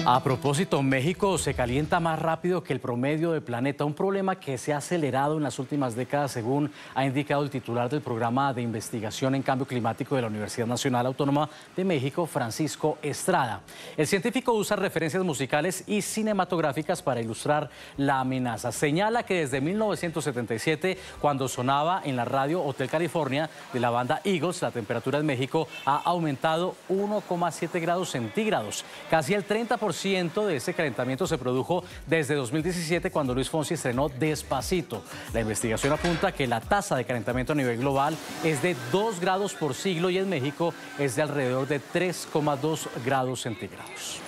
A propósito, México se calienta más rápido que el promedio del planeta, un problema que se ha acelerado en las últimas décadas, según ha indicado el titular del programa de investigación en cambio climático de la Universidad Nacional Autónoma de México, Francisco Estrada. El científico usa referencias musicales y cinematográficas para ilustrar la amenaza. Señala que desde 1977, cuando sonaba en la radio Hotel California de la banda Eagles, la temperatura en México ha aumentado 1,7 grados centígrados. Casi el 30% de ese calentamiento se produjo desde 2017, cuando Luis Fonsi estrenó Despacito. La investigación apunta que la tasa de calentamiento a nivel global es de 2 grados por siglo y en México es de alrededor de 3,2 grados centígrados.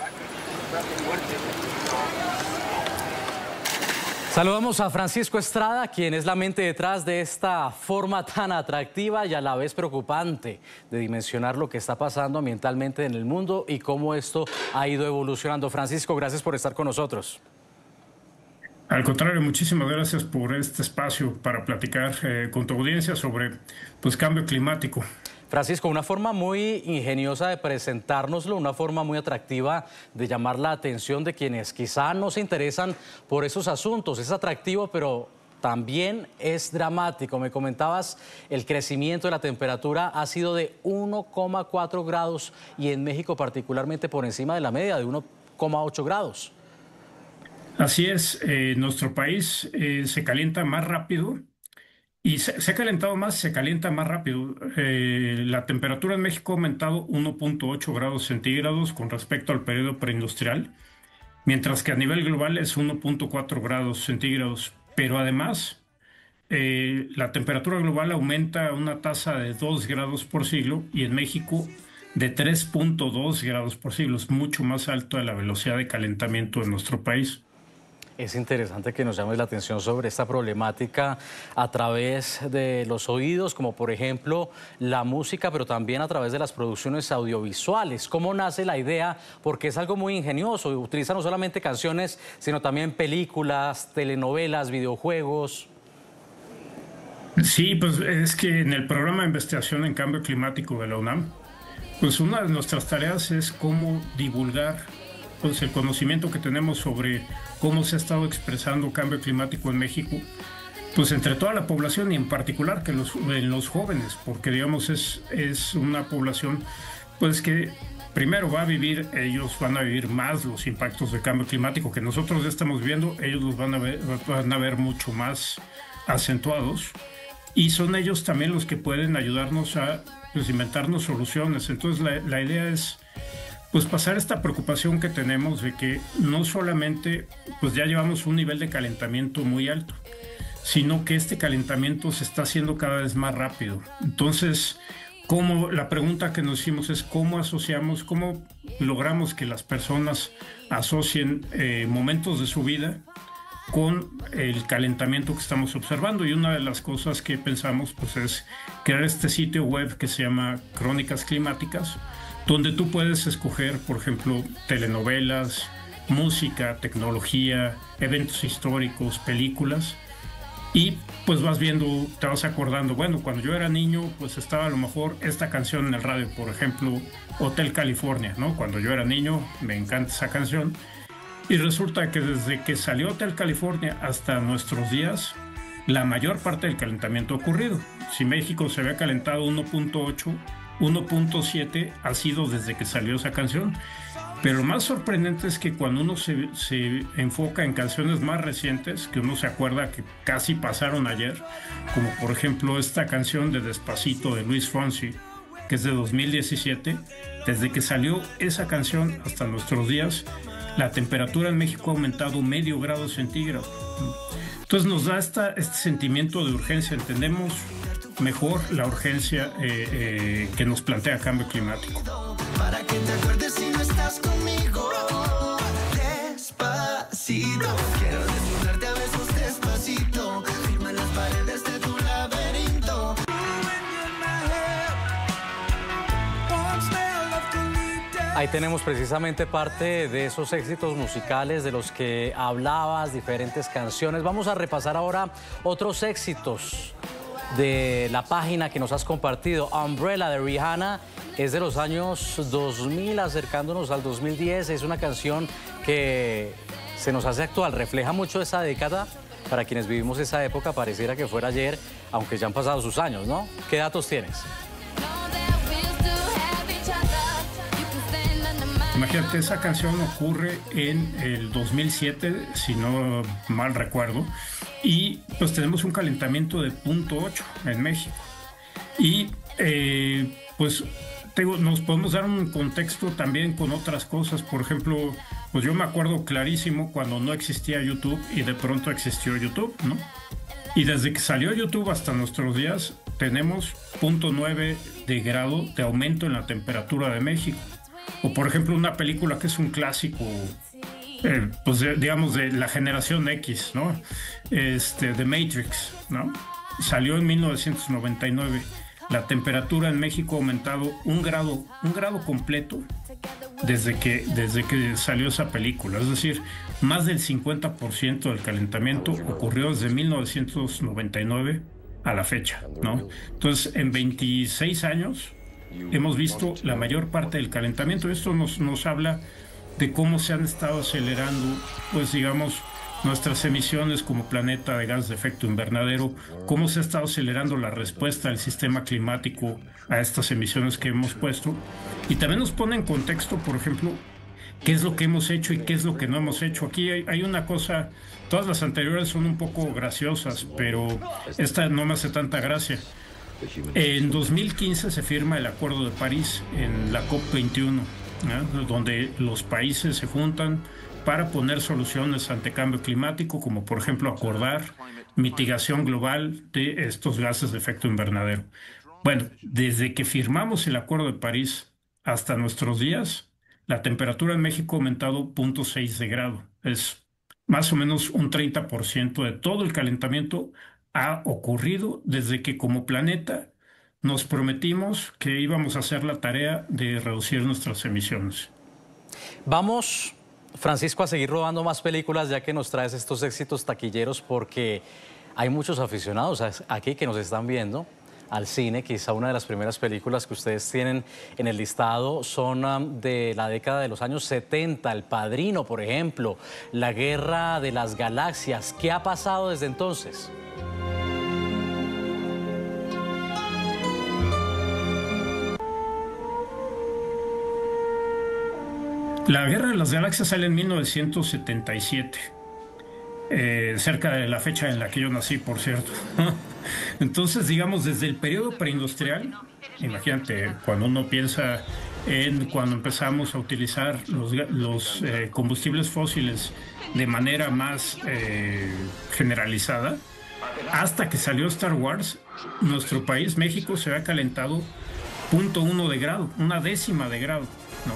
Saludamos a Francisco Estrada, quien es la mente detrás de esta forma tan atractiva y a la vez preocupante de dimensionar lo que está pasando ambientalmente en el mundo y cómo esto ha ido evolucionando. Francisco, gracias por estar con nosotros. Al contrario, muchísimas gracias por este espacio para platicar con tu audiencia sobre cambio climático. Francisco, una forma muy ingeniosa de presentárnoslo, una forma muy atractiva de llamar la atención de quienes quizá no se interesan por esos asuntos. Es atractivo, pero también es dramático. Me comentabas, el crecimiento de la temperatura ha sido de 1,4 grados y en México particularmente por encima de la media de 1,8 grados. Así es, nuestro país se calienta más rápido. Y se ha calentado más, se calienta más rápido. La temperatura en México ha aumentado 1,8 grados centígrados con respecto al periodo preindustrial, mientras que a nivel global es 1,4 grados centígrados. Pero además, la temperatura global aumenta a una tasa de 2 grados por siglo y en México de 3,2 grados por siglo. Es mucho más alto de la velocidad de calentamiento de nuestro país. Es interesante que nos llame la atención sobre esta problemática a través de los oídos, como por ejemplo la música, pero también a través de las producciones audiovisuales. ¿Cómo nace la idea? Porque es algo muy ingenioso. Utiliza no solamente canciones, sino también películas, telenovelas, videojuegos. Sí, pues es que en el programa de investigación en cambio climático de la UNAM, pues una de nuestras tareas es cómo divulgar el conocimiento que tenemos sobre cómo se ha estado expresando cambio climático en México, pues entre toda la población y en particular que en los jóvenes, porque digamos es una población pues que primero ellos van a vivir más los impactos del cambio climático que nosotros ya estamos viendo, ellos los van a ver mucho más acentuados y son ellos también los que pueden ayudarnos a inventarnos soluciones. Entonces la idea es pasar esta preocupación que tenemos de que no solamente ya llevamos un nivel de calentamiento muy alto, sino que este calentamiento se está haciendo cada vez más rápido. Entonces, la pregunta que nos hicimos es cómo logramos que las personas asocien momentos de su vida con el calentamiento que estamos observando. Y una de las cosas que pensamos es crear este sitio web que se llama Crónicas Climáticas, donde tú puedes escoger, por ejemplo, telenovelas, música, tecnología, eventos históricos, películas, y pues vas viendo, te vas acordando, bueno, cuando yo era niño, pues estaba a lo mejor esta canción en el radio, por ejemplo, Hotel California, ¿no? Cuando yo era niño, me encanta esa canción, y resulta que desde que salió Hotel California hasta nuestros días, la mayor parte del calentamiento ha ocurrido. Si México se había calentado 1,7 ha sido desde que salió esa canción. Pero lo más sorprendente es que cuando uno se enfoca en canciones más recientes, que uno se acuerda que casi pasaron ayer, como por ejemplo esta canción de Despacito de Luis Fonsi, que es de 2017, desde que salió esa canción hasta nuestros días, la temperatura en México ha aumentado medio grado centígrado. Entonces nos da este sentimiento de urgencia. Entendemos mejor la urgencia que nos plantea el cambio climático. Para que te acuerdes si no estás conmigo. Despacito, quiero desnudarte a besos despacito. Firma las paredes de tu laberinto. Ahí tenemos precisamente parte de esos éxitos musicales de los que hablabas, diferentes canciones. Vamos a repasar ahora otros éxitos de la página que nos has compartido, Umbrella de Rihanna, Es de los años 2000, acercándonos al 2010. Es una canción que se nos hace actual, refleja mucho esa década. Para quienes vivimos esa época, pareciera que fuera ayer, aunque ya han pasado sus años, ¿no? ¿Qué datos tienes? Imagínate, esa canción ocurre en el 2007, si no mal recuerdo, y pues tenemos un calentamiento de 0.8 en México. Y pues nos podemos dar un contexto también con otras cosas. Por ejemplo, pues yo me acuerdo clarísimo cuando no existía YouTube y de pronto existió YouTube, ¿no? Y desde que salió YouTube hasta nuestros días tenemos 0.9 de grado de aumento en la temperatura de México. O por ejemplo una película que es un clásico, pues digamos de la generación X, ¿no? The Matrix, ¿no? Salió en 1999. La temperatura en México ha aumentado un grado completo desde que salió esa película. Es decir, más del 50% del calentamiento ocurrió desde 1999 a la fecha, ¿no? Entonces, en 26 años hemos visto la mayor parte del calentamiento. Esto nos habla de cómo se han estado acelerando, pues digamos, nuestras emisiones como planeta de gas de efecto invernadero, cómo se ha estado acelerando la respuesta del sistema climático a estas emisiones que hemos puesto. Y también nos pone en contexto, por ejemplo, qué es lo que hemos hecho y qué es lo que no hemos hecho. Aquí hay una cosa, todas las anteriores son un poco graciosas, pero esta no me hace tanta gracia. En 2015 se firma el Acuerdo de París en la COP21, ¿no? Donde los países se juntan para poner soluciones ante cambio climático, como por ejemplo acordar mitigación global de estos gases de efecto invernadero. Bueno, desde que firmamos el Acuerdo de París hasta nuestros días, la temperatura en México ha aumentado 0.6 de grado. Es más o menos un 30% de todo el calentamiento ha ocurrido desde que como planeta nos prometimos que íbamos a hacer la tarea de reducir nuestras emisiones. Vamos, Francisco, a seguir rodando más películas ya que nos traes estos éxitos taquilleros, porque hay muchos aficionados aquí que nos están viendo al cine. Quizá una de las primeras películas que ustedes tienen en el listado son de la década de los años 70, El Padrino, por ejemplo, La Guerra de las Galaxias. ¿Qué ha pasado desde entonces? La Guerra de las Galaxias sale en 1977, cerca de la fecha en la que yo nací, por cierto. Entonces, digamos, desde el periodo preindustrial, imagínate, cuando uno piensa en cuando empezamos a utilizar los combustibles fósiles de manera más generalizada, hasta que salió Star Wars, nuestro país, México, se ha calentado 0.1 de grado, una décima de grado, ¿no?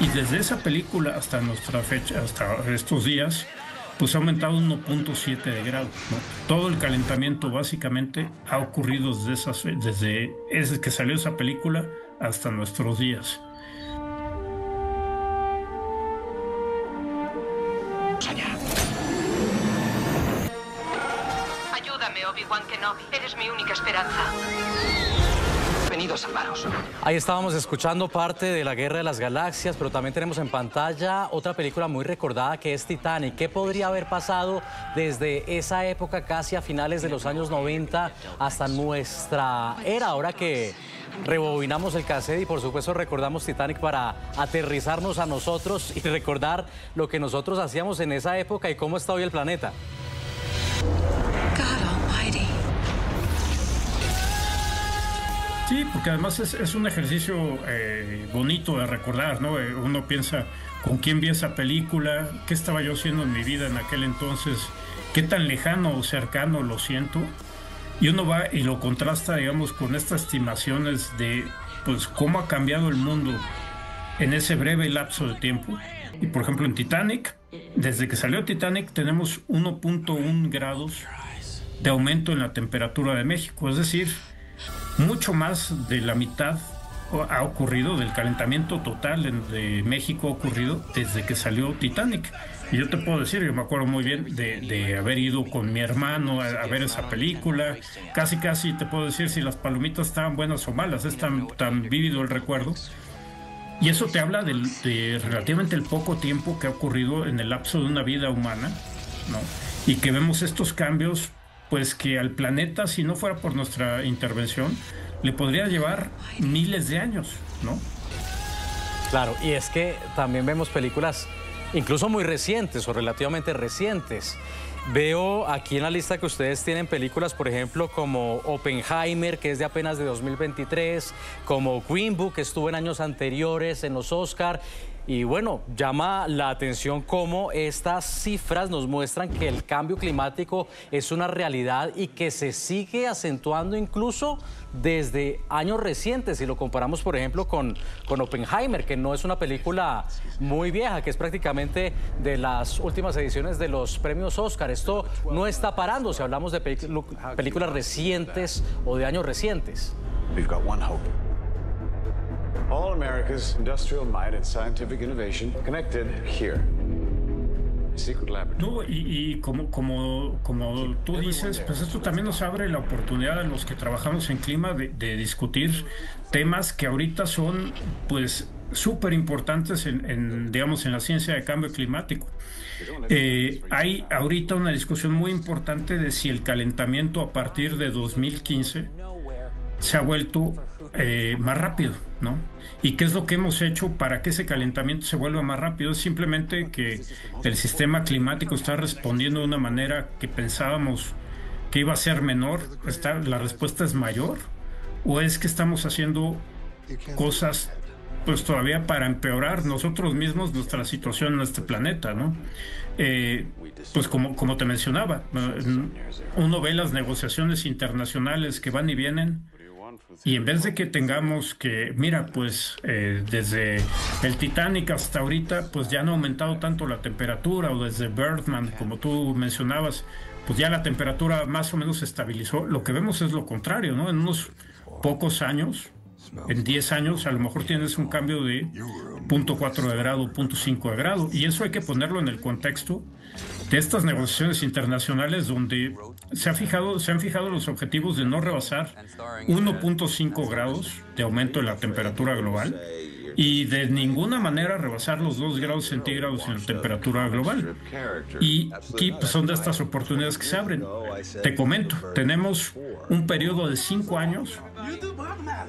Y desde esa película hasta nuestra fecha, hasta estos días, pues ha aumentado 1.7 de grado, ¿no? Todo el calentamiento básicamente ha ocurrido desde que salió esa película hasta nuestros días. Ayúdame, Obi-Wan Kenobi. Eres mi única esperanza. Venido a salvaros. Ahí estábamos escuchando parte de La Guerra de las Galaxias, pero también tenemos en pantalla otra película muy recordada que es Titanic. ¿Qué podría haber pasado desde esa época, casi a finales de los años 90, hasta nuestra era? Ahora que rebobinamos el cassette y por supuesto recordamos Titanic para aterrizarnos a nosotros y recordar lo que nosotros hacíamos en esa época y cómo está hoy el planeta. Sí, porque además es un ejercicio bonito de recordar, ¿no? Uno piensa, ¿con quién vi esa película? ¿Qué estaba yo haciendo en mi vida en aquel entonces? ¿Qué tan lejano o cercano lo siento? Y uno va y lo contrasta, digamos, con estas estimaciones de, pues, cómo ha cambiado el mundo en ese breve lapso de tiempo. Y, por ejemplo, en Titanic, desde que salió Titanic, tenemos 1.1 grados de aumento en la temperatura de México, es decir, mucho más de la mitad ha ocurrido, del calentamiento total de México ha ocurrido desde que salió Titanic. Y yo te puedo decir, yo me acuerdo muy bien de haber ido con mi hermano a ver esa película. Casi te puedo decir si las palomitas estaban buenas o malas. Es tan vívido el recuerdo. Y eso te habla de relativamente el poco tiempo que ha ocurrido en el lapso de una vida humana, ¿no? Y que vemos estos cambios, pues que al planeta, si no fuera por nuestra intervención, le podría llevar miles de años, ¿no? Claro, y es que también vemos películas incluso muy recientes o relativamente recientes. Veo aquí en la lista que ustedes tienen películas, por ejemplo, como Oppenheimer, que es de apenas de 2023, como Green Book, que estuvo en años anteriores en los Oscar. Y bueno, llama la atención cómo estas cifras nos muestran que el cambio climático es una realidad y que se sigue acentuando incluso desde años recientes. Si lo comparamos, por ejemplo, con Oppenheimer, que no es una película muy vieja, que es prácticamente de las últimas ediciones de los premios Oscar. Esto no está parando si hablamos de películas recientes o de años recientes. We've got one hope. All America's industrial might and scientific innovation connected here. Secret laboratory. No, y como tú dices, pues esto también nos abre la oportunidad a los que trabajamos en clima de discutir temas que ahorita son pues súper importantes digamos, en la ciencia de cambio climático. Hay ahorita una discusión muy importante de si el calentamiento a partir de 2015 se ha vuelto más rápido, ¿no? ¿Y qué es lo que hemos hecho para que ese calentamiento se vuelva más rápido? Es simplemente que el sistema climático está respondiendo de una manera que pensábamos que iba a ser menor. La respuesta es mayor. ¿O es que estamos haciendo cosas pues todavía para empeorar nosotros mismos nuestra situación en este planeta, ¿no? Pues como te mencionaba, uno ve las negociaciones internacionales que van y vienen. Y en vez de que tengamos que, mira, pues desde el Titanic hasta ahorita, pues ya no ha aumentado tanto la temperatura, o desde Birdman, como tú mencionabas, pues ya la temperatura más o menos se estabilizó. Lo que vemos es lo contrario, ¿no? En unos pocos años, en 10 años, a lo mejor tienes un cambio de 0.4 de grado, 0.5 de grado, y eso hay que ponerlo en el contexto de estas negociaciones internacionales donde se han fijado los objetivos de no rebasar 1.5 grados de aumento de la temperatura global y de ninguna manera rebasar los 2 grados centígrados en la temperatura global. Y aquí pues, son de estas oportunidades que se abren. Te comento, tenemos un periodo de 5 años.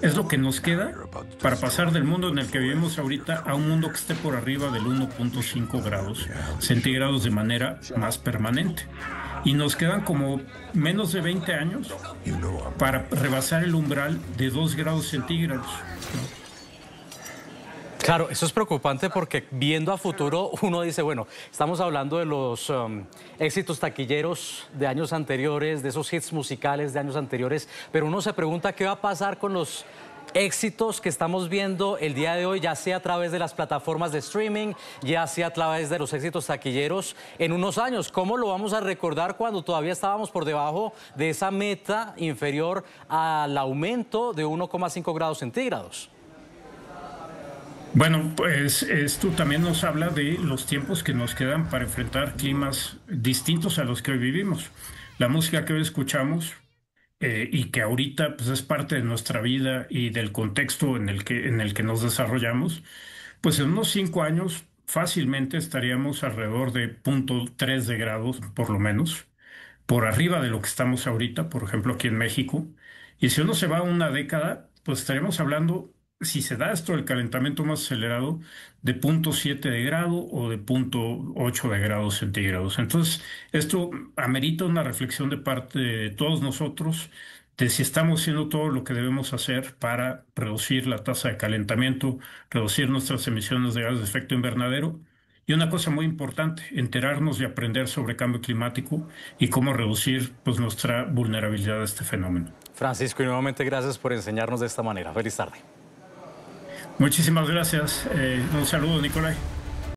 Es lo que nos queda para pasar del mundo en el que vivimos ahorita a un mundo que esté por arriba del 1.5 grados centígrados de manera más permanente. Y nos quedan como menos de 20 años para rebasar el umbral de 2 grados centígrados. Claro, eso es preocupante porque viendo a futuro uno dice, bueno, estamos hablando de los éxitos taquilleros de años anteriores, de esos hits musicales de años anteriores, pero uno se pregunta qué va a pasar con los éxitos que estamos viendo el día de hoy, ya sea a través de las plataformas de streaming, ya sea a través de los éxitos taquilleros en unos años. ¿Cómo lo vamos a recordar cuando todavía estábamos por debajo de esa meta inferior al aumento de 1,5 grados centígrados? Bueno, pues esto también nos habla de los tiempos que nos quedan para enfrentar climas distintos a los que hoy vivimos. La música que hoy escuchamos y que ahorita pues, es parte de nuestra vida y del contexto en el que nos desarrollamos, pues en unos 5 años fácilmente estaríamos alrededor de 0.3 de grados, por lo menos, por arriba de lo que estamos ahorita, por ejemplo, aquí en México. Y si uno se va a una década, pues estaríamos hablando, si se da esto del calentamiento más acelerado, de 0.7 de grado o de 0.8 de grados centígrados. Entonces, esto amerita una reflexión de parte de todos nosotros de si estamos haciendo todo lo que debemos hacer para reducir la tasa de calentamiento, reducir nuestras emisiones de gases de efecto invernadero. Y una cosa muy importante, enterarnos y aprender sobre cambio climático y cómo reducir pues, nuestra vulnerabilidad a este fenómeno. Francisco, y nuevamente gracias por enseñarnos de esta manera. Feliz tarde. Muchísimas gracias. Un saludo, Nicolai.